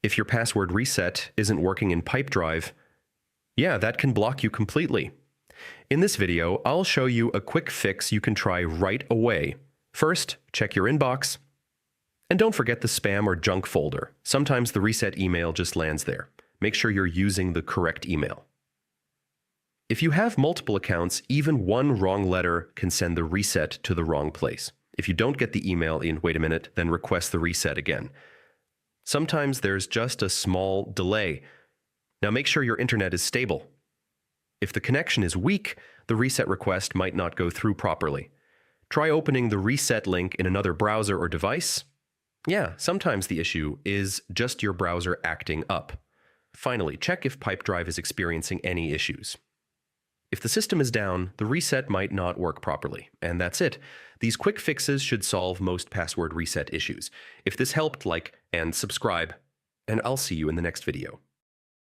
If your password reset isn't working in Pipedrive, yeah, that can block you completely. In this video, I'll show you a quick fix you can try right away. First, check your inbox. And don't forget the spam or junk folder. Sometimes the reset email just lands there. Make sure you're using the correct email. If you have multiple accounts, even one wrong letter can send the reset to the wrong place. If you don't get the email in "wait a minute," then request the reset again. Sometimes there's just a small delay. Now make sure your internet is stable. If the connection is weak, the reset request might not go through properly. Try opening the reset link in another browser or device. Yeah, sometimes the issue is just your browser acting up. Finally, check if Pipedrive is experiencing any issues. If the system is down, the reset might not work properly. And that's it. These quick fixes should solve most password reset issues. If this helped, like and subscribe, and I'll see you in the next video.